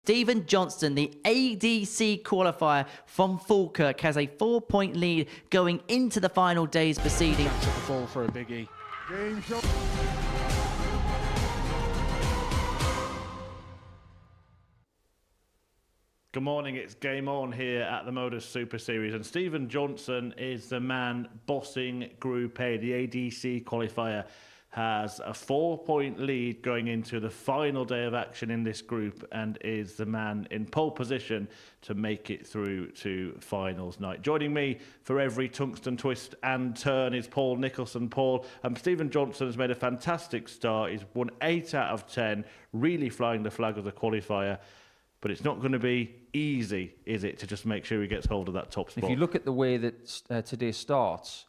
Stephen Johnstone, the ADC qualifier from Falkirk, has a 4-point lead going into the final day's proceeding. That's at the ball for a biggie. Game shot. Good morning, it's Game On here at the Modus Super Series, and Stephen Johnstone is the man bossing Group A. The ADC qualifier has a 4-point lead going into the final day of action in this group and is the man in pole position to make it through to finals night. Joining me for every tungsten twist and turn is Paul Nicholson. Paul, Stephen Johnstone has made a fantastic start. He's won 8 out of 10, really flying the flag of the qualifier. But it's not going to be easy, is it, to just make sure he gets hold of that top spot? If you look at the way that today starts,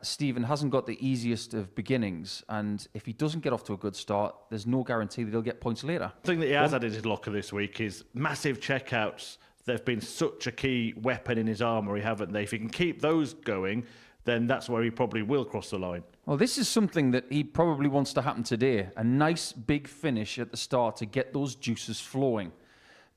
Stephen hasn't got the easiest of beginnings, and if he doesn't get off to a good start, there's no guarantee that he'll get points later. The thing that he has had in his locker this week is massive checkouts. They've been such a key weapon in his armoury, haven't they? If he can keep those going, then that's where he probably will cross the line. Well, this is something that he probably wants to happen today. A nice big finish at the start to get those juices flowing.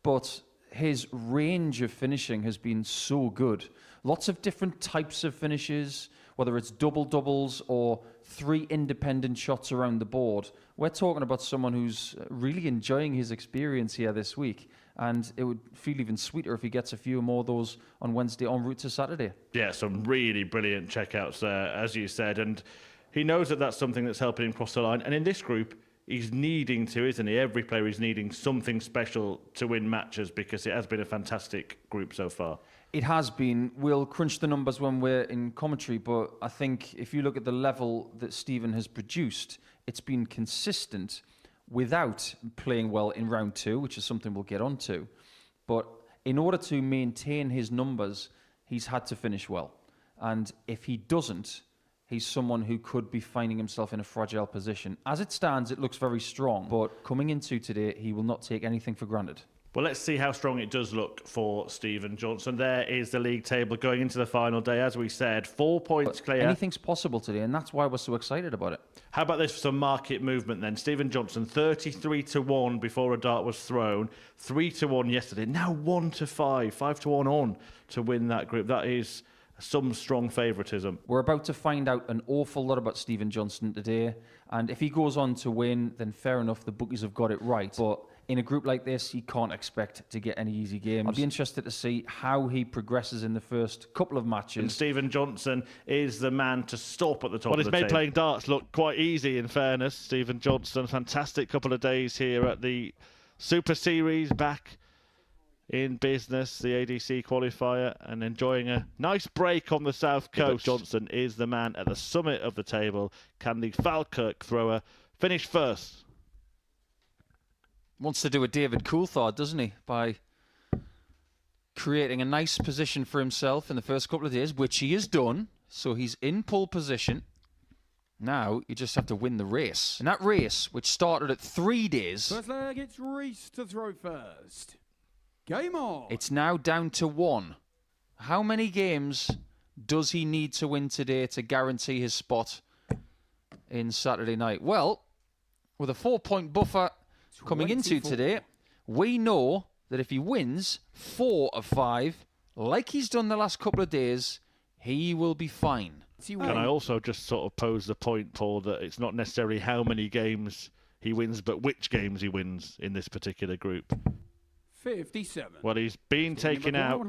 But his range of finishing has been so good. Lots of different types of finishes, whether it's double-doubles or 3 independent shots around the board. We're talking about someone who's really enjoying his experience here this week, and it would feel even sweeter if he gets a few more of those on Wednesday en route to Saturday. Yeah, some really brilliant checkouts there, as you said, and he knows that that's something that's helping him cross the line. And in this group, he's needing to, isn't he? Every player is needing something special to win matches because it has been a fantastic group so far. It has been. We'll crunch the numbers when we're in commentary, but I think if you look at the level that Stephen has produced, it's been consistent without playing well in round 2, which is something we'll get onto. But in order to maintain his numbers, he's had to finish well. And if he doesn't, he's someone who could be finding himself in a fragile position. As it stands, it looks very strong, but coming into today, he will not take anything for granted. Well, let's see how strong it does look for Stephen Johnstone. There is the league table going into the final day. As we said, 4 points clear. Anything's possible today, and that's why we're so excited about it. How about this for some market movement then? Stephen Johnstone, 33-1 before a dart was thrown. 3-1 yesterday. Now 1-5. 5-1 on to win that group. That is some strong favouritism. We're about to find out an awful lot about Stephen Johnstone today, and if he goes on to win, then fair enough, the bookies have got it right. But in a group like this, you can't expect to get any easy games. I'll be interested to see how he progresses in the first couple of matches. And Stephen Johnstone is the man to stop at the top of the table. Well, he's made playing darts look quite easy, in fairness. Stephen Johnstone, fantastic couple of days here at the Super Series, back in business, the ADC qualifier, and enjoying a nice break on the south coast. Johnstone is the man at the summit of the table. Can the Falkirk thrower finish first? Wants to do a David Coulthard, doesn't he? By creating a nice position for himself in the first couple of days, which he has done. So he's in pole position. Now you just have to win the race. And that race, which started at 3 days... First leg, it's Reese to throw first. Game on. It's now down to 1. How many games does he need to win today to guarantee his spot in Saturday night? Well, with a 4-point buffer coming into today, we know that if he wins 4 of 5, like he's done the last couple of days, he will be fine. Can I also just sort of pose the point, Paul, that it's not necessarily how many games he wins, but which games he wins in this particular group? 57. Well, he's been taking out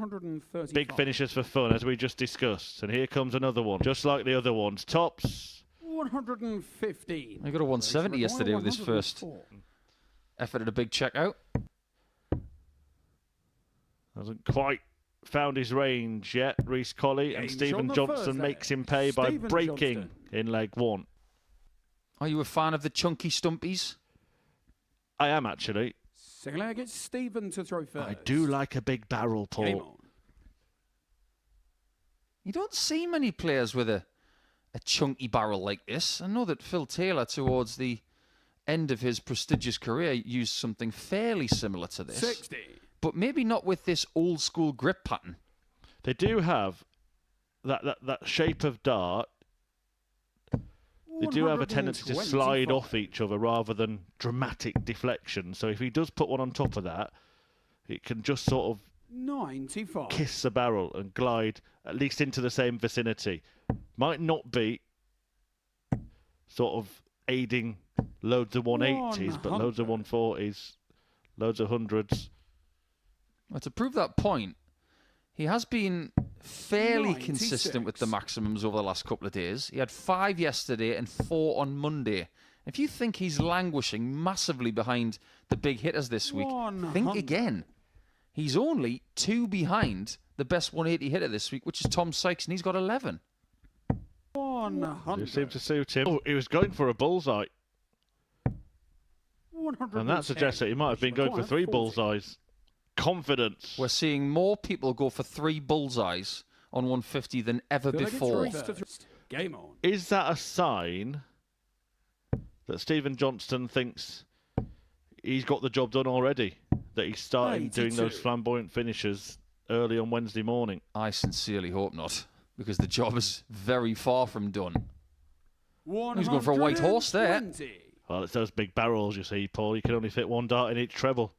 big finishes for fun, as we just discussed. And here comes another one, just like the other ones. Tops. 115. I got a 170 yesterday with his first effort at a big checkout. Hasn't quite found his range yet, Reese Colley. And Stephen Johnstone makes him pay by breaking in leg 1. Are you a fan of the chunky stumpies? I am, actually. Second leg, it's Stephen to throw first. I do like a big barrel, Paul. You don't see many players with a chunky barrel like this. I know that Phil Taylor, towards the end of his prestigious career, used something fairly similar to this. 60. But maybe not with this old school grip pattern. They do have that shape of dart. They do have a tendency to slide off each other rather than dramatic deflection. So if he does put one on top of that, it can just sort of 95. kiss the barrel and glide at least into the same vicinity. Might not be sort of aiding loads of 180s, but loads of 140s, loads of hundreds. Well, to prove that point, he has been fairly 96. consistent with the maximums over the last couple of days. He had 5 yesterday and 4 on Monday. If you think he's languishing massively behind the big hitters this week, think 100. again. He's only 2 behind the best 180 hitter this week, which is Tom Sykes, and he's got 11. 100. It seemed to suit him. Oh, he was going for a bullseye. 110. And that suggests that he might have been going for 3 40. bullseyes. Confidence. We're seeing more people go for 3 bullseyes on 150 than ever Good before. against first. Game on. Is that a sign that Stephen Johnstone thinks he's got the job done already? That he's starting doing 82. those flamboyant finishes early on Wednesday morning? I sincerely hope not, because the job is very far from done. He's going for a white horse there. 120. Well, it's those big barrels, you see, Paul. You can only fit 1 dart in each treble.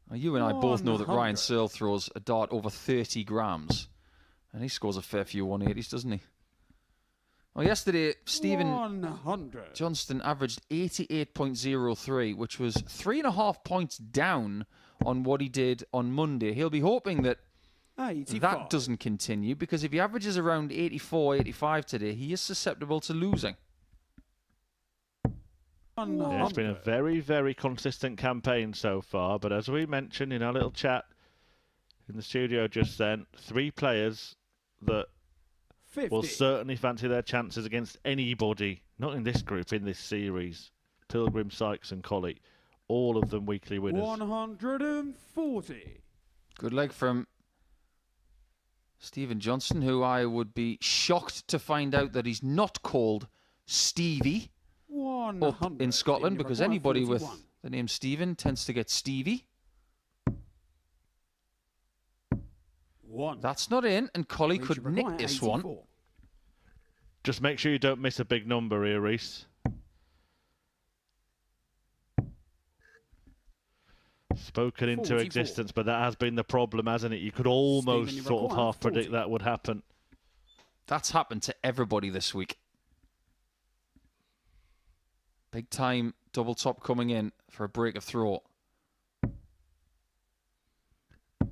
Now, you and I both know that 100. Ryan Searle throws a dart over 30 grams, and he scores a fair few 180s, doesn't he? Well, yesterday, Stephen 100. Johnstone averaged 88.03, which was 3.5 points down on what he did on Monday. He'll be hoping that 85. that doesn't continue, because if he averages around 84, 85 today, he is susceptible to losing. Yeah, it's been a very, very consistent campaign so far. But as we mentioned in our little chat in the studio just then, 3 players that 50. will certainly fancy their chances against anybody, not in this group, in this series. Pilgrim, Sykes and Colley, all of them weekly winners. 140. Good leg from Stephen Johnstone, who I would be shocked to find out that he's not called Stevie 100. up in Scotland, Stephen, because you require anybody with 41. the name Stephen tends to get Stevie. 1. That's not in, and Colley Reach could require nick this 84. one. Just make sure you don't miss a big number here, Reese. Spoken into 44. existence, but that has been the problem, hasn't it? You could almost you sort of require half predict 40. that would happen. That's happened to everybody this week. Big time double top coming in for a break of throw. And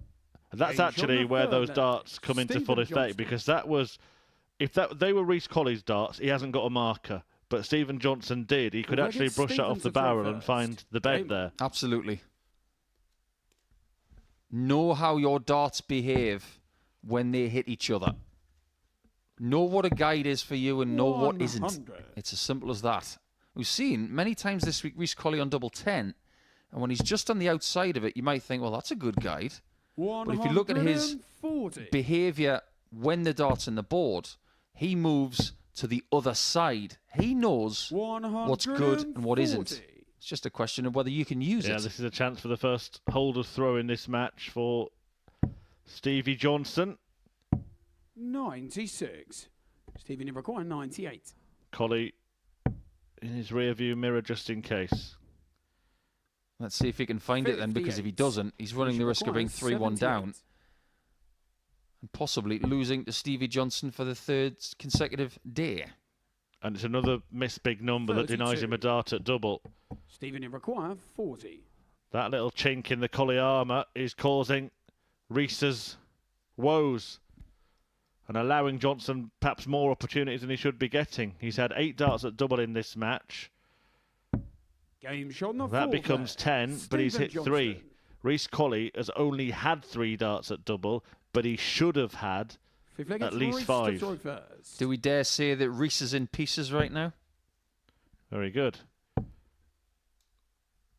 that's Range on actually the where third those then. darts come into full Stephen effect, Johnstone. because that was, if that they were Reese Colley's darts, he hasn't got a marker. But Stephen Johnstone did. He could Well, actually against brush that off Stevens the to throw barrel and first. find the bed Game. there. Absolutely. Know how your darts behave when they hit each other. Know what a guide is for you and know what isn't. 100. It's as simple as that. We've seen many times this week Reece Colley on double 10, and when he's just on the outside of it, you might think, well, that's a good guide. But if you look at his 140. behaviour when the dart's in the board, he moves to the other side. He knows what's good and what isn't. 140. It's just a question of whether you can use Yeah, it. this is a chance for the first holder's throw in this match for Stevie Johnstone. 96. Stephen, you require 98. Colley in his rear view mirror just in case. Let's see if he can find it then, because if he 58. doesn't, he's running the risk of being 3-1 down 78. and possibly losing to Stevie Johnstone for the 3rd consecutive day. And it's another missed big number that denies him a 32. dart at double. Stephen, you require 40. That little chink in the Colley armour is causing Reese's woes and allowing Johnstone perhaps more opportunities than he should be getting. He's had 8 darts at double in this match. Game shot on the That fourth becomes there. 10, but he's Stephen hit 3. Johnstone. Reece Colley has only had 3 darts at double, but he should have had Fifth leg at against least Reece 5. to throw first. Do we dare say that Reece is in pieces right now? Very good.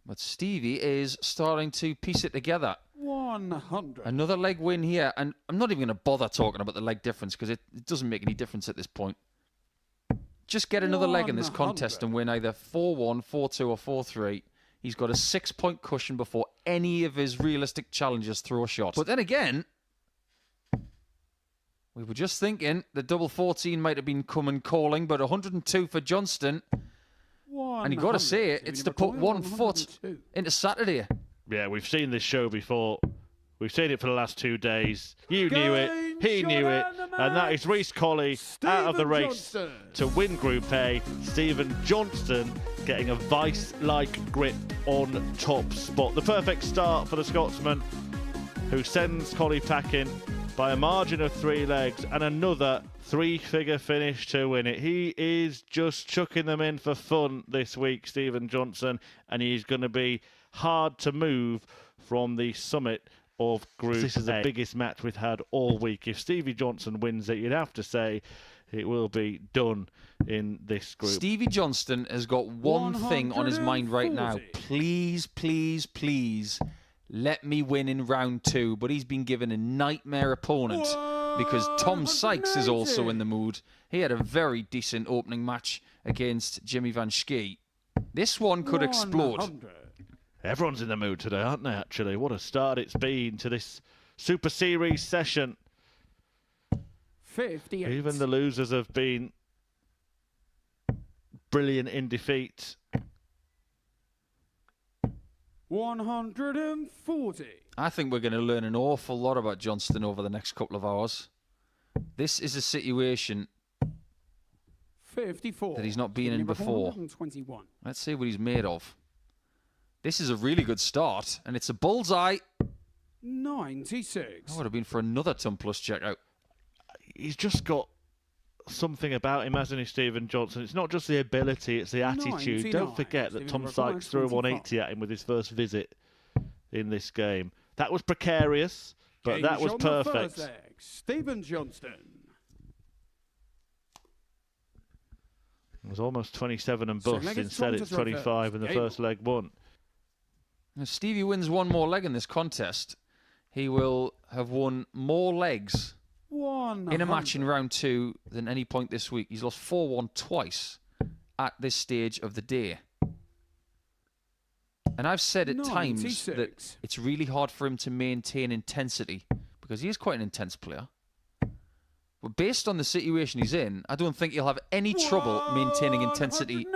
But Stevie is starting to piece it together. 100. Another leg win here, and I'm not even going to bother talking about the leg difference because it doesn't make any difference at this point. Just get another leg in this contest 100. and win either 4-1, 4-2 or 4-3. He's got a 6-point cushion before any of his realistic challengers throw a shot. But then again, we were just thinking the double 14 might have been coming calling, but 102 for Johnstone And you got to say it, it's to put 1 foot into Saturday. Yeah, we've seen this show before. We've seen it for the last 2 days. You knew it, he knew it, and that is Reece Colley out of the race to win Group A. Stephen Johnstone getting a vice-like grip on top spot. The perfect start for the Scotsman, who sends Colley packing by a margin of 3 legs and another 3-figure finish to win it. He is just chucking them in for fun this week, Stephen Johnstone, and he's going to be hard to move from the summit of Group A. This is the biggest match we've had all week. If Stevie Johnstone wins it, you'd have to say it will be done in this group. Stevie Johnstone has got one thing on his mind right now. Please, please, please, let me win in round 2. But he's been given a nightmare opponent because Tom Sykes is also in the mood. He had a very decent opening match against Jimmy Van Schie. This one could explode. Everyone's in the mood today, aren't they, actually? What a start it's been to this Super Series session. 58. Even the losers have been brilliant in defeat. 140. I think we're going to learn an awful lot about Johnstone over the next couple of hours. This is a situation 54. that he's not been in before. 121. Let's see what he's made of. This is a really good start, and it's a bullseye. 96. That would have been for another Ton Plus checkout. He's just got something about him, hasn't he, Stephen Johnstone? It's not just the ability, it's the attitude. 99. Don't forget that Tom Sykes threw a 180 at him with his first visit in this game. That was precarious, but that was perfect. Stephen Johnstone. It was almost 27 and bust. Instead, it's 25 and the first leg won. If Stevie wins one more leg in this contest, he will have won more legs in a match in round 2 than any point this week. He's lost 4-1 twice at this stage of the day. And I've said at times that it's really hard for him to maintain intensity because he is quite an intense player. But based on the situation he's in, I don't think he'll have any trouble maintaining intensity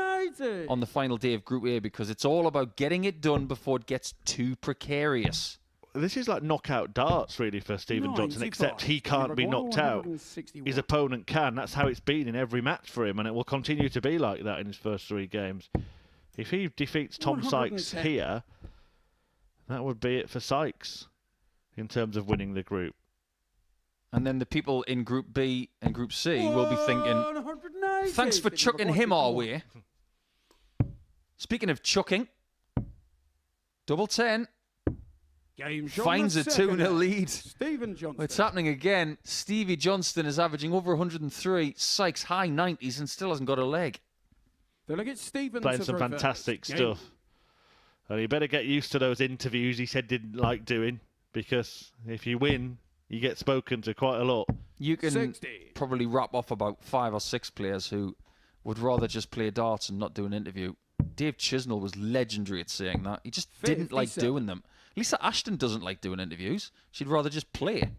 on the final day of Group A because it's all about getting it done before it gets too precarious. This is like knockout darts, really, for Stephen Johnstone, except he can't be knocked out. His opponent can. That's how it's been in every match for him, and it will continue to be like that in his first 3 games. If he defeats Tom Sykes here, that would be it for Sykes in terms of winning the group. And then the people in Group B and Group C will be thinking, thanks for chucking him our way. Speaking of chucking, double 10 finds a 2-0 lead. Stephen Johnstone. It's happening again. Stevie Johnstone is averaging over 103. Sykes high 90s and still hasn't got a leg. Playing some fantastic stuff. And he better get used to those interviews he said didn't like doing, because if you win, you get spoken to quite a lot. You can probably wrap off about 5 or 6 players who would rather just play darts and not do an interview. Dave Chisnell was legendary at saying that. He just didn't like doing them. Lisa Ashton doesn't like doing interviews. She'd rather just play.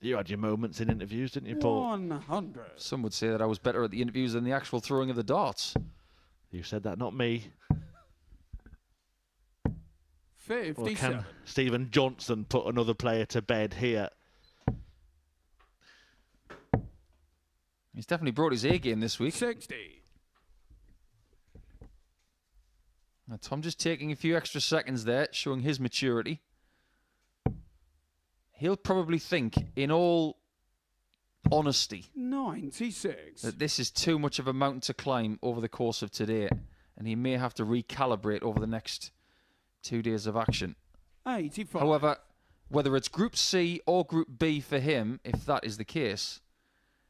You had your moments in interviews, didn't you, Paul? 100. Some would say that I was better at the interviews than the actual throwing of the darts. You said that, not me. 57. Or can Stephen Johnstone put another player to bed here? He's definitely brought his A game this week. 60. Now, Tom just taking a few extra seconds there, showing his maturity. He'll probably think, in all honesty, 96. that this is too much of a mountain to climb over the course of today, and he may have to recalibrate over the next 2 days of action. 85. However, whether it's Group C or Group B for him, if that is the case,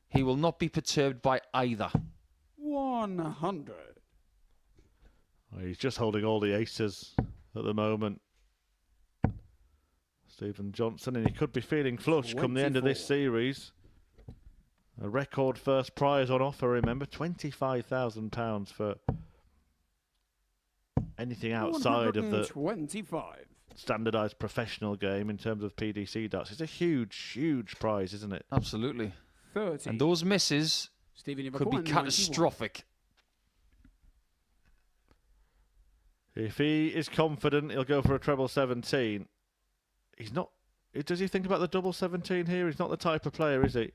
he will not be perturbed by either. 100. He's just holding all the aces at the moment. Stephen Johnstone, and he could be feeling flush come the end of this series. A record first prize on offer, remember, £25,000 for anything outside of the standardised professional game in terms of PDC darts. It's a huge, huge prize, isn't it? Absolutely. 30. And those misses Stephen, you've Could be acquired 91. catastrophic. If he is confident, he'll go for a treble 17. He's not. Does he think about the double 17 here? He's not the type of player, is he?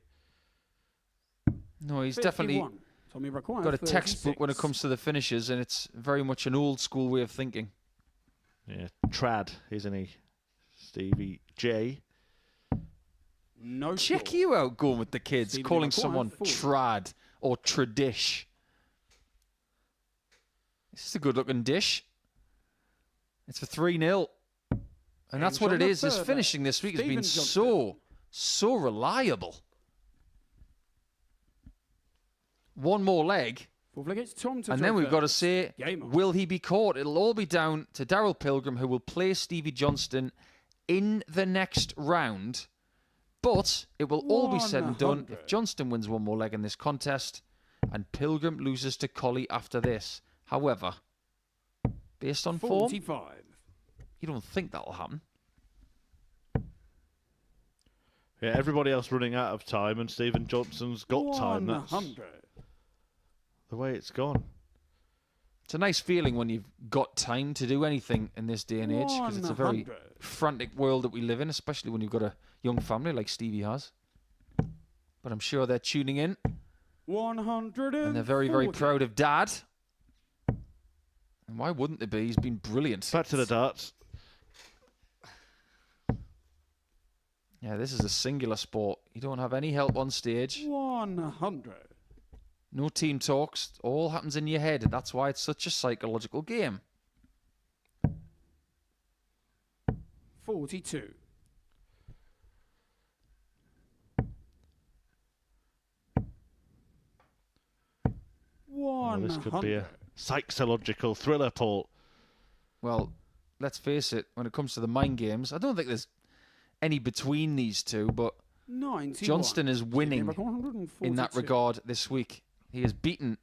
No, he's 51. definitely Tommy required got a 36. textbook when it comes to the finishes, and it's very much an old school way of thinking. Yeah, trad, isn't he? Stevie J. No Check score. you out going with the kids, Stephen, calling you've acquired someone 40. trad or tradish. This is a good-looking dish. It's for 3-0. And that's what it is. This finishing this week has been so reliable. One more leg. Fourth leg, it's Tom to And throw then we've got to first. say, Game on. will he be caught? It'll all be down to Daryl Pilgrim, who will play Stevie Johnston in the next round. But it will all be said and done 100. if Johnston wins one more leg in this contest and Pilgrim loses to Colley after this. However, based on form, 45. you don't think that'll happen. Yeah, everybody else running out of time, and Stephen Johnson's got time. That's 100. the way it's gone. It's a nice feeling when you've got time to do anything in this day and age, because it's a very 100. frantic world that we live in, especially when you've got a young family like Stevie has. But I'm sure they're tuning in, 100. and they're very, very proud of Dad. And why wouldn't they be? He's been brilliant. Back to the darts. Yeah, this is a singular sport. You don't have any help on stage. 100. No team talks. All happens in your head. That's why it's such a psychological game. 42. Oh, this could be a psychological thriller, Paul. Well, let's face it, when it comes to the mind games, I don't think there's any between these two, but 91. Johnston is winning in that 142. regard this week. He has beaten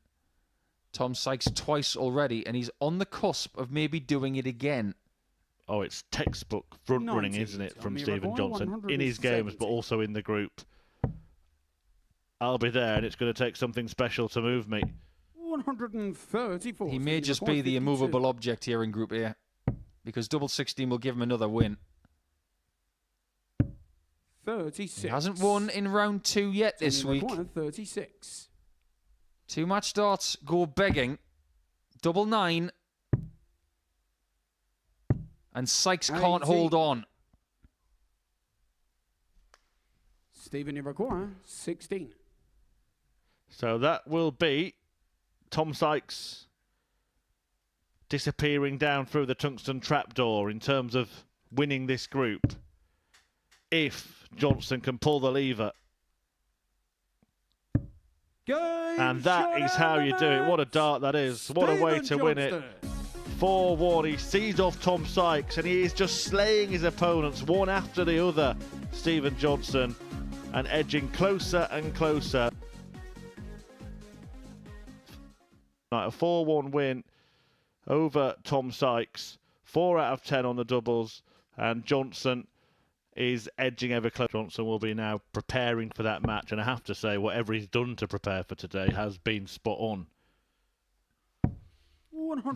Tom Sykes twice already, and he's on the cusp of maybe doing it again. Oh, it's textbook front running, 90. isn't it, from Tommy Stephen McGuire, Johnson in his games, but 170. also in the group. I'll be there, and it's going to take something special to move me. 134. He may just be the immovable object here in Group A, because double 16 will give him another win. 36. He hasn't won in round 2 yet this Tommy week. McGuire, 36. 2 match starts go begging. Double 9. And Sykes can't 18. hold on. Stephen Iroquois, 16. So that will be Tom Sykes disappearing down through the tungsten trapdoor in terms of winning this group. If Johnson can pull the lever. And that is how you do it. What a dart that is. What a way to win it. 4-1. He sees off Tom Sykes and he is just slaying his opponents one after the other. Stephen Johnson, and edging closer and closer. A 4-1 win over Tom Sykes. 4 out of 10 on the doubles. And Johnson is edging ever closer. Johnson will be now preparing for that match. And I have to say, whatever he's done to prepare for today has been spot on.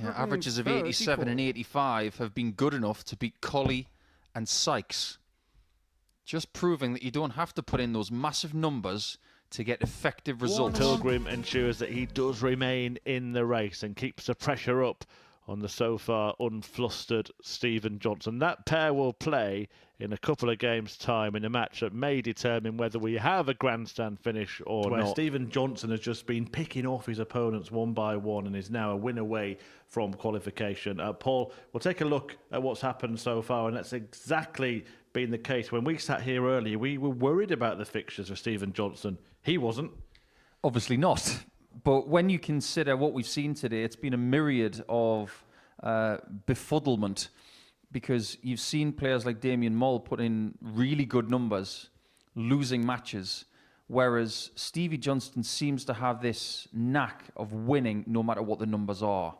Yeah, averages of 87 and 85 have been good enough to beat Colley and Sykes. Just proving that you don't have to put in those massive numbers to get effective results. Pilgrim ensures that he does remain in the race and keeps the pressure up on the so far unflustered Stephen Johnson. That pair will play in a couple of games' time in a match that may determine whether we have a grandstand finish or not. Stephen Johnson has just been picking off his opponents one by one and is now a win away from qualification. Paul, we'll take a look at what's happened so far, and that's exactly been the case. When we sat here earlier, we were worried about the fixtures for Stephen Johnson. He wasn't. Obviously not. But when you consider what we've seen today, it's been a myriad of befuddlement, because you've seen players like Damien Moll put in really good numbers, losing matches, whereas Stevie Johnston seems to have this knack of winning no matter what the numbers are.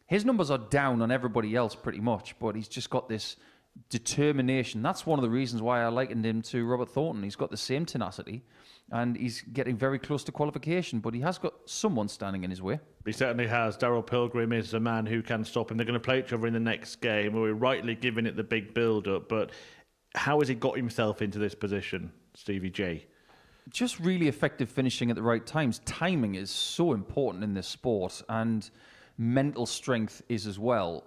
His numbers are down on everybody else pretty much, but he's just got this determination. That's one of the reasons why I likened him to Robert Thornton. He's got the same tenacity, and he's getting very close to qualification, but he has got someone standing in his way. He certainly has. Daryl Pilgrim is a man who can stop him. They're going to play each other in the next game. We're rightly giving it the big build-up, but how has he got himself into this position, Stevie J? Just really effective finishing at the right times. Timing is so important in this sport, and mental strength is as well.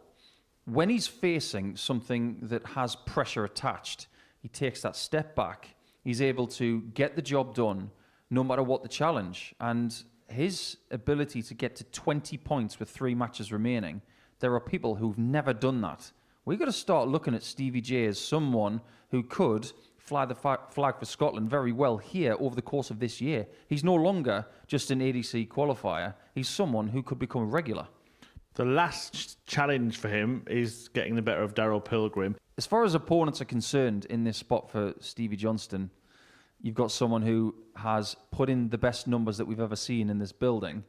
When he's facing something that has pressure attached, he takes that step back. He's able to get the job done no matter what the challenge. And his ability to get to 20 points with 3 matches remaining, there are people who've never done that. We've got to start looking at Stevie J as someone who could fly the flag for Scotland very well here over the course of this year. He's no longer just an ADC qualifier. He's someone who could become a regular. The last challenge for him is getting the better of Daryl Pilgrim. As far as opponents are concerned in this spot for Stevie Johnstone, you've got someone who has put in the best numbers that we've ever seen in this building.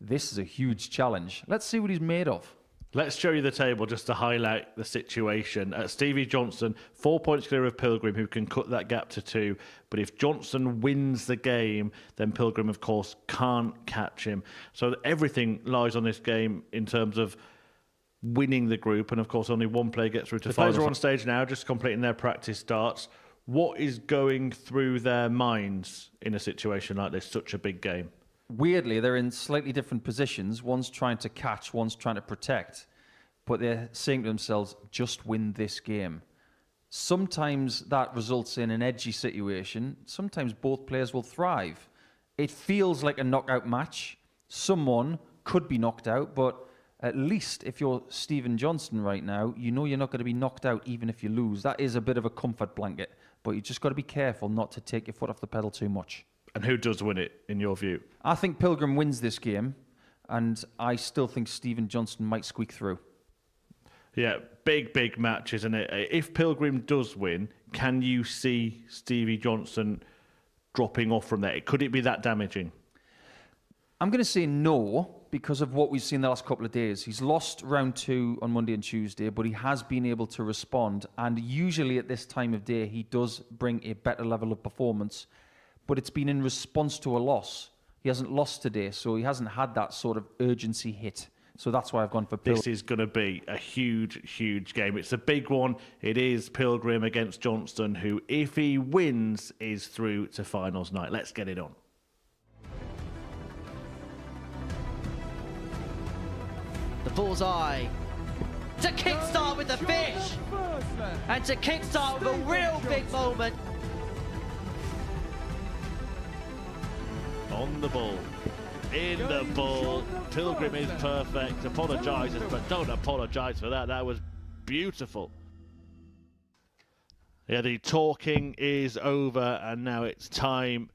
This is a huge challenge. Let's see what he's made of. Let's show you the table just to highlight the situation. Stevie Johnstone, 4 points clear of Pilgrim, who can cut that gap to 2. But if Johnstone wins the game, then Pilgrim, of course, can't catch him. So everything lies on this game in terms of winning the group. And, of course, only one player gets through to the finals. Players are on stage now, just completing their practice starts. What is going through their minds in a situation like this, such a big game? Weirdly, they're in slightly different positions. One's trying to catch, one's trying to protect. But they're saying to themselves, just win this game. Sometimes that results in an edgy situation. Sometimes both players will thrive. It feels like a knockout match. Someone could be knocked out, but at least if you're Stephen Johnstone right now, you know you're not going to be knocked out even if you lose. That is a bit of a comfort blanket. But you just got to be careful not to take your foot off the pedal too much. And who does win it, in your view? I think Pilgrim wins this game, and I still think Stephen Johnstone might squeak through. Yeah, big match, isn't it? If Pilgrim does win, can you see Stevie Johnstone dropping off from there? Could it be that damaging? I'm going to say no, because of what we've seen the last couple of days. He's lost round 2 on Monday and Tuesday, but he has been able to respond, and usually at this time of day, he does bring a better level of performance. But it's been in response to a loss. He hasn't lost today, so he hasn't had that sort of urgency hit. So that's why I've gone for Pilgrim. This is going to be a huge game. It's a big one. It is Pilgrim against Johnstone, who, if he wins, is through to finals night. Let's get it on. The bullseye. To kickstart with the fish. And to kickstart with a real big moment. On the ball, in the ball, Pilgrim is perfect, apologises, but don't apologise for that, that was beautiful. Yeah, the talking is over, and now it's time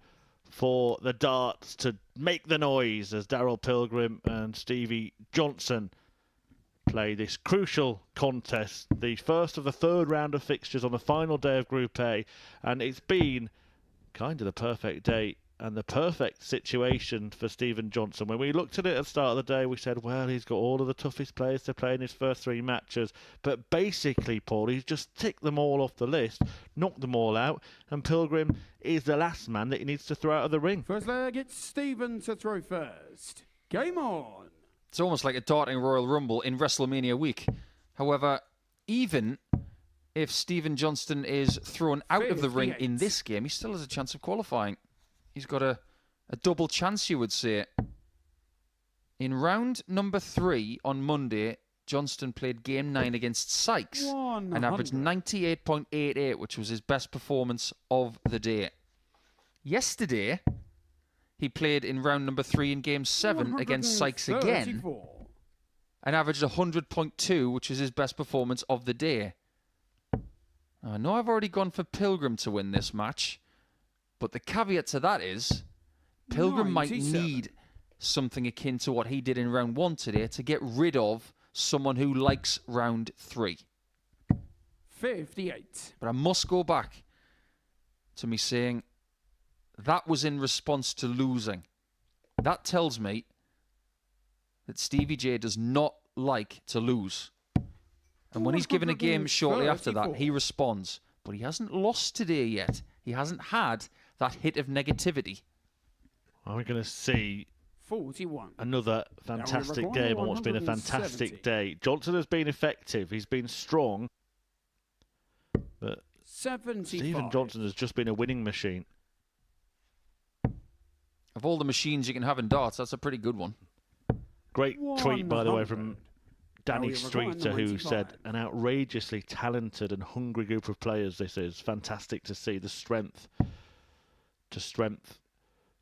for the darts to make the noise as Daryl Pilgrim and Stevie Johnstone play this crucial contest, the first of the third round of fixtures on the final day of Group A, and it's been kind of the perfect day and the perfect situation for Stephen Johnstone. When we looked at it at the start of the day, we said, well, he's got all of the toughest players to play in his first 3 matches. But basically, Paul, he's just ticked them all off the list, knocked them all out, and Pilgrim is the last man that he needs to throw out of the ring. First leg, it's Stephen to throw first. Game on. It's almost like a darting Royal Rumble in WrestleMania week. However, even if Stephen Johnstone is thrown out of the ring in this game, he still has a chance of qualifying. He's got a double chance, you would say. In round number 3 on Monday, Johnstone played game 9 against Sykes and averaged 98.88, which was his best performance of the day. Yesterday, he played in round number 3 in game 7 against Sykes again and averaged 100.2, which is his best performance of the day. Now, I know I've already gone for Pilgrim to win this match, but the caveat to that is Pilgrim might need something akin to what he did in round 1 today to get rid of someone who likes round 3. 58. But I must go back to me saying that was in response to losing. That tells me that Stevie J does not like to lose. And when he's given a game shortly after that, 134. he responds. But he hasn't lost today yet. He hasn't had that hit of negativity. Are we going to see 41. another fantastic require game on what's been a fantastic 170. day? Johnson has been effective. He's been strong. But 75. Stephen Johnson has just been a winning machine. Of all the machines you can have in darts, that's a pretty good one. Great tweet, by the way, 100. from Danny Now we require Streeter, who 95. said, an outrageously talented and hungry group of players this is. Fantastic to see the strength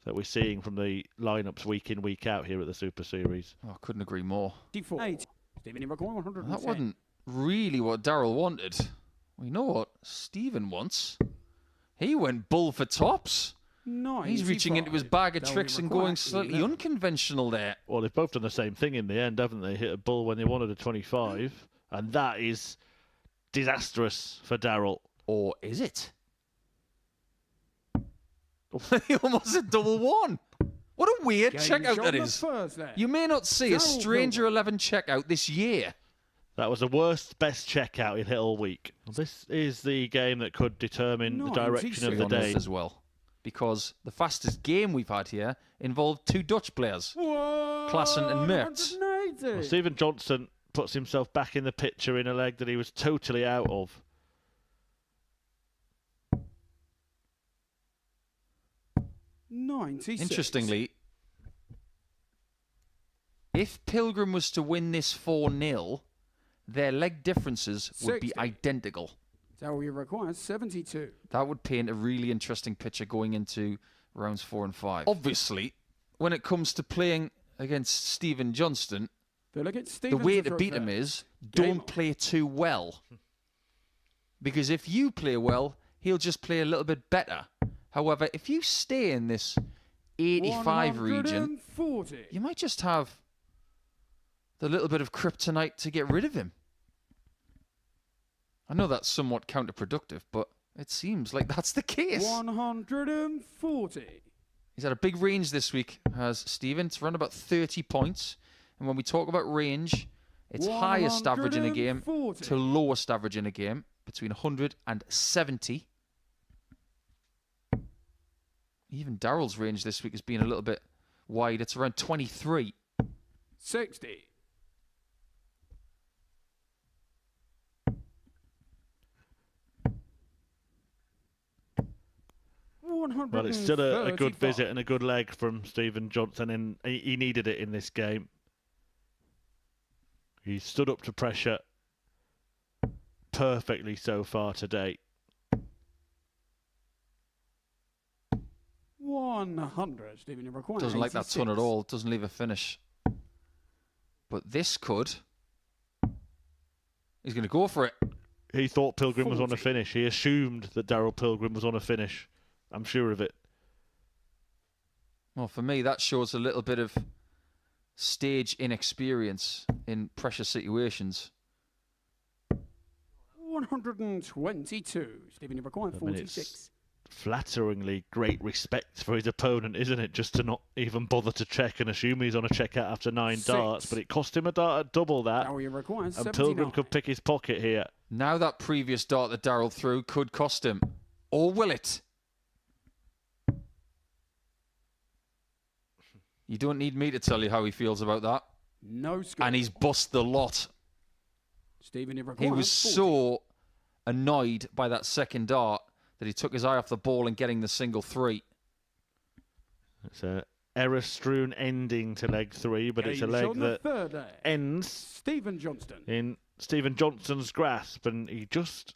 that we're seeing from the lineups week in, week out here at the Super Series. Oh, I couldn't agree more. 84. Stephen, you require 110. That wasn't really what Daryl wanted. Well, you know what Stephen wants? He went bull for tops. He's reaching into his bag of Now we tricks and require going slightly 11. unconventional there. Well, they've both done the same thing in the end, haven't they? Hit a bull when they wanted a 25, and that is disastrous for Daryl. Or is it? He almost a double one. What a weird Game checkout shot that on the is. Thursday. You may not see a Daryl Stranger Pilgrim. 11 checkout this year. That was the worst, best checkout he'd hit all week. This is the game that could determine the direction of the On this day. as well. Because the fastest game we've had here involved two Dutch players. Klaassen and Mertz. 180. Well, Stephen Johnson puts himself back in the picture in a leg that he was totally out of. Interestingly, if Pilgrim was to win this 4-0, their leg differences would be 60. identical. So we require 72. That would paint a really interesting picture going into rounds 4 and 5. Obviously, when it comes to playing against Stephen Johnston, Look at the Stephen way to beat him is Game don't play too well. Because if you play well, he'll just play a little bit better. However, if you stay in this 85 region, 140. you might just have the little bit of kryptonite to get rid of him. I know that's somewhat counterproductive, but it seems like that's the case. 140. He's had a big range this week, has Stephen. It's around about 30 points. And when we talk about range, it's highest average in a game 140. to lowest average in a game, between 100 and 70. Even Daryl's range this week has been a little bit wide. It's around 23. 60. Well, it's still a good visit and a good leg from Stephen Johnson, and he needed it in this game. He stood up to pressure perfectly so far today. 100. Stephen, you require Doesn't like that ton at 86. all. Doesn't leave a finish. But this could. He's going to go for it. He thought Pilgrim was on a 40. finish. He assumed that Daryl Pilgrim was on a finish. I'm sure of it. Well, for me, that shows a little bit of stage inexperience in pressure situations. 122. Stephen, you require I mean, it's 46. flatteringly great respect for his opponent, isn't it? Just to not even bother to check and assume he's on a checkout after 9 darts. But it cost him a dart at double that. Now you require And 79. Pilgrim could pick his pocket here. Now that previous dart that Daryl threw could cost him. Or will it? You don't need me to tell you how he feels about that. No score. And he's bust the lot. Stephen, you require He was 40. so annoyed by that second dart that he took his eye off the ball and getting the single 3. It's a error-strewn ending to leg 3, but it's a Game leg shot on the that third day. ends Stephen Johnston. in Stephen Johnson's grasp, and he just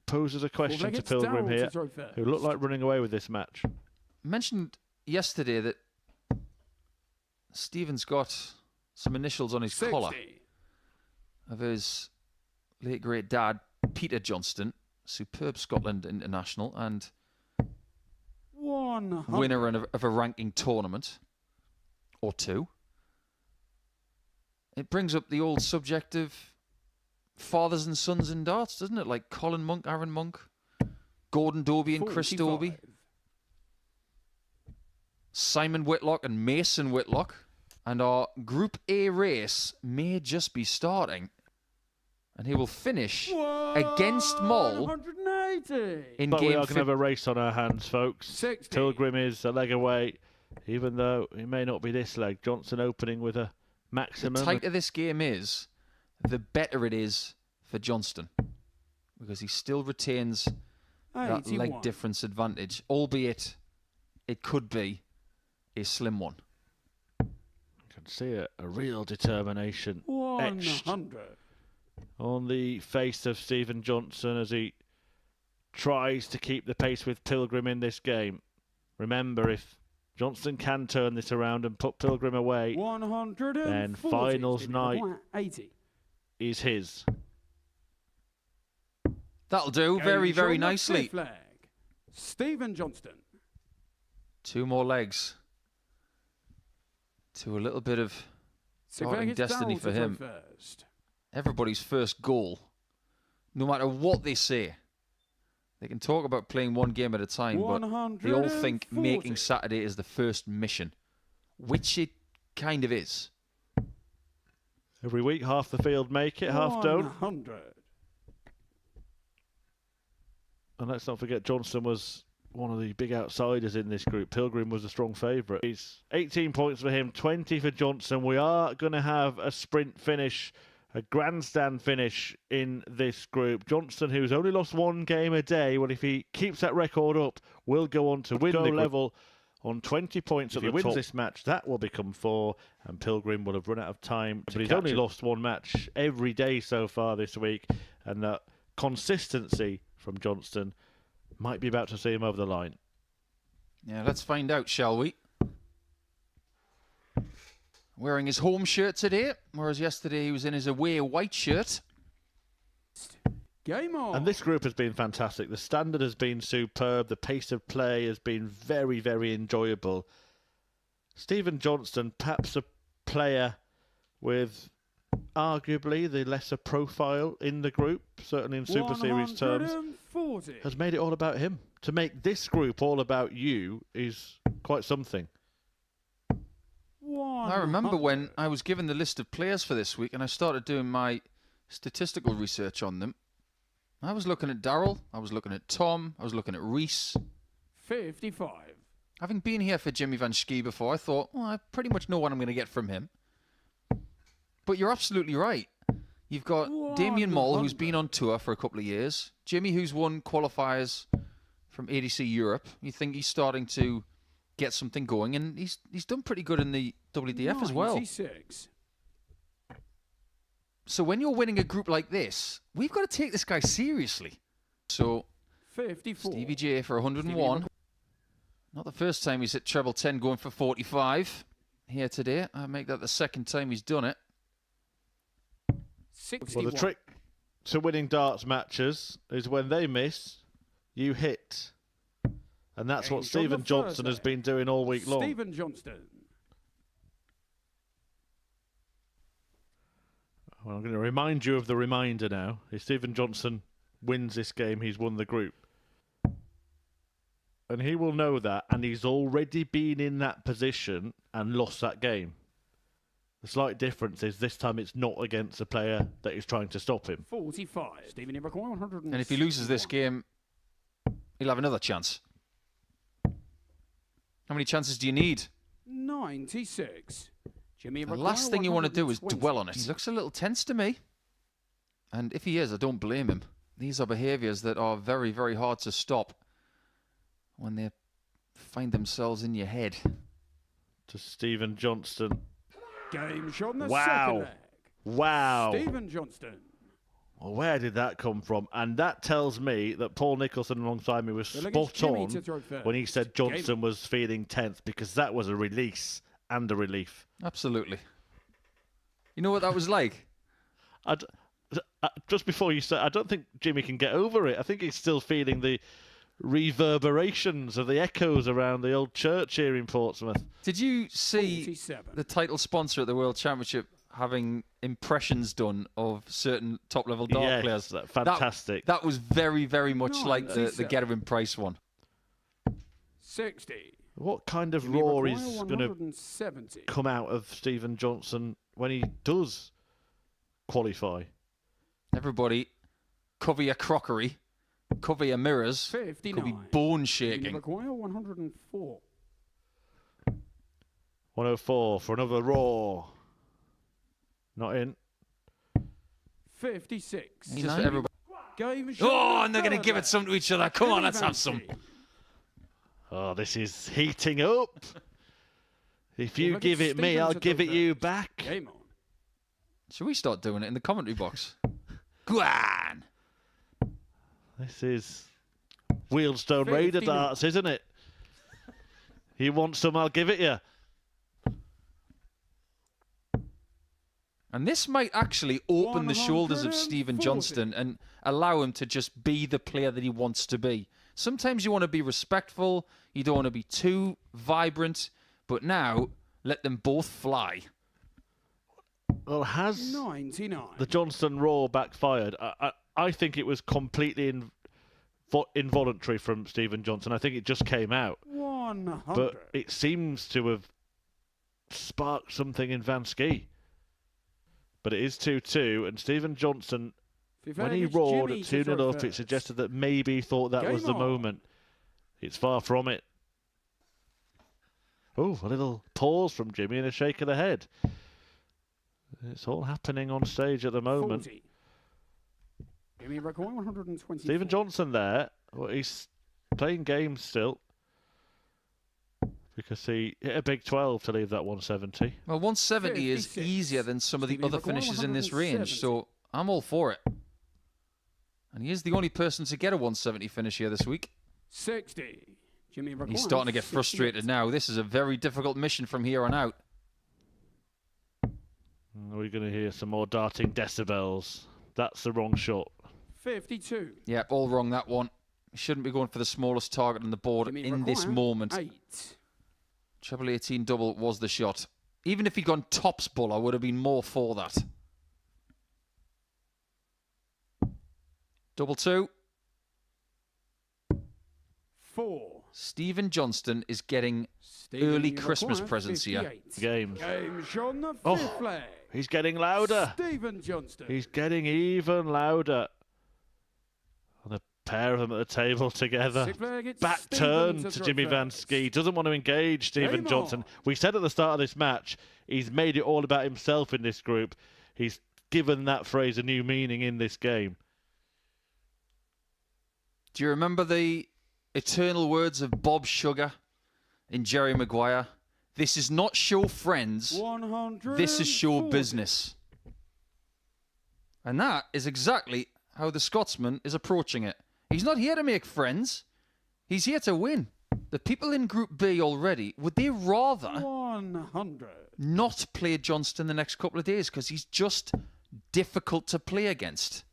poses a question to Four-legged Pilgrim Daryl here, to throw first. who looked like running away with this match. Mentioned yesterday that Stephen's got some initials on his 60. collar of his late great dad, Peter Johnston, superb Scotland international and 100. winner of a ranking tournament or two. It brings up the old subject of fathers and sons in darts, doesn't it? Like Colin Monk, Aaron Monk, Gordon Dobie and Chris 45. Dobie, Simon Whitlock and Mason Whitlock. And our Group A race may just be starting. And he will finish against Moll 180. in But we game are going to have a race on our hands, folks. 60. Pilgrim is a leg away, even though it may not be this leg. Johnson opening with a maximum. The tighter this game is, the better it is for Johnstone. Because he still retains that 81. leg difference advantage, albeit it could be a slim one. You can see a real determination etched 100. on the face of Stephen Johnson as he tries to keep the pace with Pilgrim in this game. Remember, if Johnson can turn this around and put Pilgrim away, 140. then finals Stephen night McGuire, 80. is his. That'll do very, Games very on the nicely. fifth leg. Stephen Johnstone. 2 more legs. To a little bit of starting destiny for him. First. Everybody's first goal, no matter what they say. They can talk about playing one game at a time, but they all think 140. making Saturday is the first mission, which it kind of is. Every week, half the field make it, half don't. 100. And let's not forget, Johnson was one of the big outsiders in this group. Pilgrim was a strong favourite. He's 18 points for him, 20 for Johnson. We are going to have a sprint finish, a grandstand finish in this group. Johnson, who's only lost 1 game a day, well, if he keeps that record up, will go on to win the level on 20 points at the top. If he wins this match, that will become 4, and Pilgrim will have run out of time. But he's only lost 1 match every day so far this week, and that consistency from Johnstone might be about to see him over the line. Yeah, let's find out, shall we? Wearing his home shirt today, whereas yesterday he was in his away white shirt. Game on. And this group has been fantastic. The standard has been superb. The pace of play has been very, very enjoyable. Stephen Johnstone, perhaps a player with arguably the lesser profile in the group, certainly in Super Series terms, 140. has made it all about him. To make this group all about you is quite something. I remember when I was given the list of players for this week and I started doing my statistical research on them. I was looking at Darryl, I was looking at Tom, I was looking at Reese. 55. Having been here for Jimmy Van Schie before, I thought, well, I pretty much know what I'm going to get from him. But you're absolutely right. You've got Damien Moll, who's been on tour for a couple of years. Jimmy, who's won qualifiers from ADC Europe. You think he's starting to get something going, and he's done pretty good in the WDF as well. 96. So when you're winning a group like this, we've got to take this guy seriously. So 54. Stevie J for 101. Not the first time he's hit treble 10 going for 45 here today. I make that the second time he's done it. 61. Well, the trick to winning darts matches is when they miss, you hit. And that's what Games on the Stephen Johnson Thursday. has been doing all week long. Stephen Johnstone. Well, I'm going to remind you of the reminder now. If Stephen Johnson wins this game, he's won the group. And he will know that, and he's already been in that position and lost that game. The slight difference is this time it's not against a player that is trying to stop him. 45. Stephen Ibrahim, 100. And if he loses this game, he'll have another chance. How many chances do you need? 96. Jimmy The last thing you want to do is dwell on it. He looks a little tense to me. And if he is, I don't blame him. These are behaviours that are very, very hard to stop when they find themselves in your head. To Stephen Johnstone. Game shot on the Wow. second leg. Wow. Stephen Johnstone. Well, where did that come from? And that tells me that Paul Nicholson alongside me was They'll look at spot Jimmy on to throw first. when he said Johnson was feeling tense, because that was a release and a relief. Absolutely. You know what that was like? Just before you said, I don't think Jimmy can get over it. I think he's still feeling the reverberations of the echoes around the old church here in Portsmouth. Did you see 47. the title sponsor at the World Championship having impressions done of certain top-level dart players? Yes, fantastic. That was very, very much like the 97. Gervin Price one. 60. What kind of Jimmy roar McGuire, is going to 170. come out of Stephen Johnson when he does qualify? Everybody, cover your crockery, cover your mirrors. 59. Could be bone You shaking. require 104. 104 for another Raw. Not in. 56. Just for everybody. Game Oh, and they're going to give it some to each other. Come on, let's have some. Oh, this is heating up. If you look at give it me, Stevens I'll at give the it you first. back. Game on. Should we start doing it in the commentary box? Go on. This is Wheelstone Raider 59. darts, isn't it? You want some, I'll give it you. And this might actually open the shoulders of Stephen 140. Johnstone and allow him to just be the player that he wants to be. Sometimes you want to be respectful, you don't want to be too vibrant, but now let them both fly. Well, has 99. the Johnstone Raw backfired? I think it was completely involuntary from Stephen Johnson. I think it just came out. 100. But it seems to have sparked something in Van Ski. But it is 2-2, and Stephen Johnson, when he roared at 2-0 up, it suggested that maybe he thought that was the Game on. moment. It's far from it. Oh, a little pause from Jimmy and a shake of the head. It's all happening on stage at the moment. 40. Jimmy require 120. Stephen Johnson there, well, he's playing games still. Because he hit a big 12 to leave that 170. Well, 170 is 56. easier than some of the Stevie other McGuire, finishes in this range, 170. so I'm all for it. And he is the only person to get a 170 finish here this week. 60. Jimmy require He's starting to get 68. frustrated now. This is a very difficult mission from here on out. We're going to hear some more darting decibels. That's the wrong shot. 52. Yeah, all wrong that one. He shouldn't be going for the smallest target on the board Jimmy in this require moment. 8. Treble 18 double was the shot. Even if he'd gone tops bull, I would have been more for that. Double 2. 4. Stephen Johnstone is getting Stephen early require Christmas presents here. 58. Games. Game on the Oh. fifth leg. He's getting louder. Stephen Johnston. He's getting even louder. And the pair of them at the table together. Sixth leg, it's Back Stephen turn to throw Jimmy Van first. Ski. Doesn't want to engage Stephen Game Johnson. on. We said at the start of this match, he's made it all about himself in this group. He's given that phrase a new meaning in this game. Do you remember the eternal words of Bob Sugar in Jerry Maguire? This is not show friends. 140. This is show business. And that is exactly how the Scotsman is approaching it. He's not here to make friends. He's here to win. The people in Group B already, would they rather 100. not play Johnston the next couple of days because he's just difficult to play against?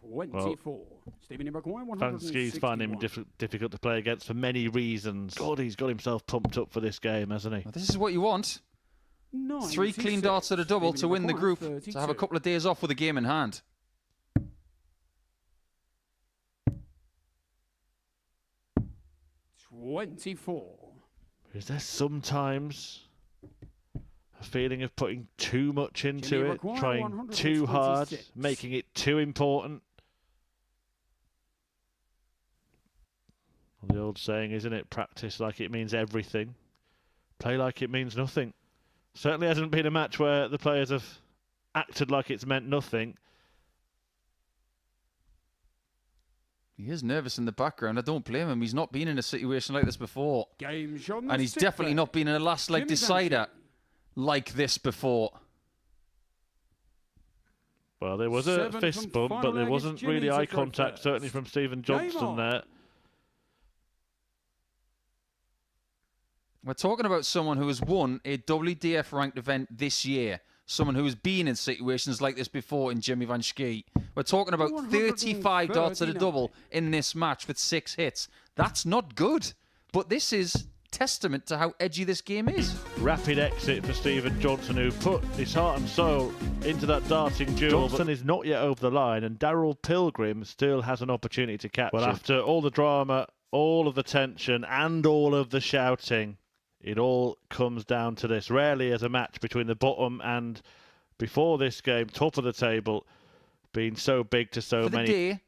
24. Stephen require Van 161. Ski's finding him difficult to play against for many reasons. God, he's got himself pumped up for this game, hasn't he? Well, this is what you want. 3 clean darts at a double to win the group, to have a couple of days off with a game in hand. of 24. Is there sometimes a feeling of putting too much into Jimmy it, require trying too hard, 126. making it too important? Well, the old saying, isn't it? Practice like it means everything. Play like it means nothing. Certainly hasn't been a match where the players have acted like it's meant nothing. He is nervous in the background. I don't blame him. He's not been in a situation like this before. Game on the And he's sixth definitely leg. not been in a last leg Jimmy Van decider Ski. like this before. Well, there was a 7 fist from bump, final but there leg, wasn't it's Jimmy really to eye throw contact, first. certainly from Stephen Game Johnston on. there. We're talking about someone who has won a WDF ranked event this year. Someone who has been in situations like this before in Jimmy Van Ski. We're talking about 35 darts at a 139. double in this match with 6 hits. That's not good. But this is testament to how edgy this game is. Rapid exit for Stephen Johnson, who put his heart and soul into that darting duel. Johnson is not yet over the line, and Daryl Pilgrim still has an opportunity to catch him. After all the drama, all of the tension, and all of the shouting, it all comes down to this. Rarely as a match between the bottom and before this game, top of the table, being so big to so For the many. day,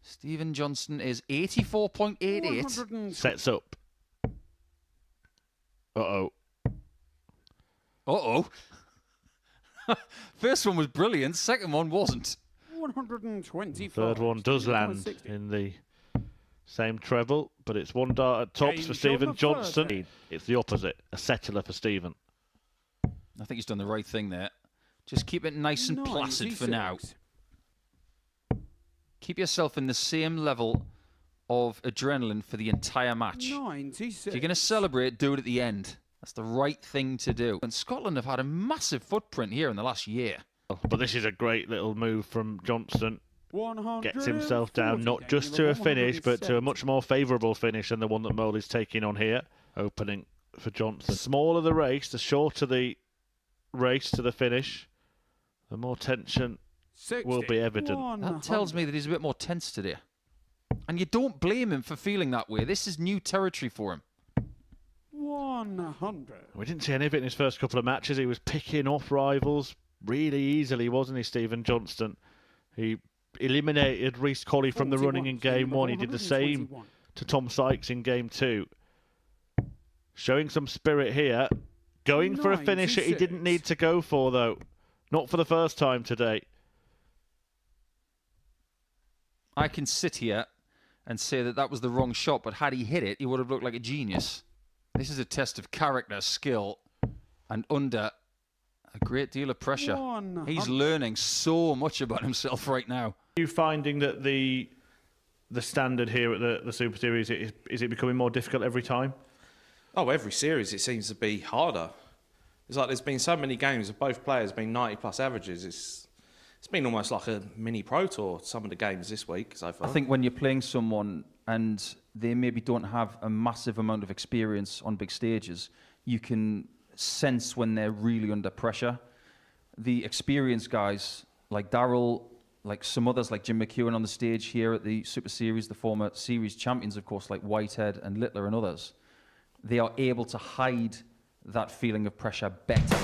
Stephen Johnstone is 84.88. 120. Sets up. Uh-oh. Uh-oh. First one was brilliant, second one wasn't. 125. Third one does Stephen land 60. in the same treble, but it's one dart at tops Game for shot Stephen the Johnstone. third. It's the opposite, a settler for Stephen. I think he's done the right thing there. Just keep it nice and placid for now. 96. Keep yourself in the same level of adrenaline for the entire match. 96. If you're going to celebrate, do it at the end. That's the right thing to do. And Scotland have had a massive footprint here in the last year. But this is a great little move from Johnstone. 140. Gets himself down, not just to a finish, but to a much more favourable finish than the one that Mole is taking on here. Opening for Johnstone. The smaller the race, the shorter the race to the finish, the more tension 60. will be evident. That tells me that he's a bit more tense today. And you don't blame him for feeling that way. This is new territory for him. 100. We didn't see any of it in his first couple of matches. He was picking off rivals really easily, wasn't he, Stephen Johnstone? He eliminated Rhys Colley from the running in game 1. He did the same to Tom Sykes in game 2. Showing some spirit here. Going for a finish that he didn't 96. need to go for, though. Not for the first time today. I can sit here and say that that was the wrong shot, but had he hit it, he would have looked like a genius. This is a test of character, skill, and under a great deal of pressure. 100. He's learning so much about himself right now. Are you finding that the standard here at the Super Series, is it becoming more difficult every time? Oh, every series it seems to be harder. It's like there's been so many games of both players being 90-plus averages. It's been almost like a mini Pro Tour, some of the games this week so far. I think when you're playing someone and they maybe don't have a massive amount of experience on big stages, you can sense when they're really under pressure. The experienced guys like Darryl, like some others like Jim McEwen on the stage here at the Super Series, the former series champions, of course, like Whitehead and Littler and others, they are able to hide that feeling of pressure better.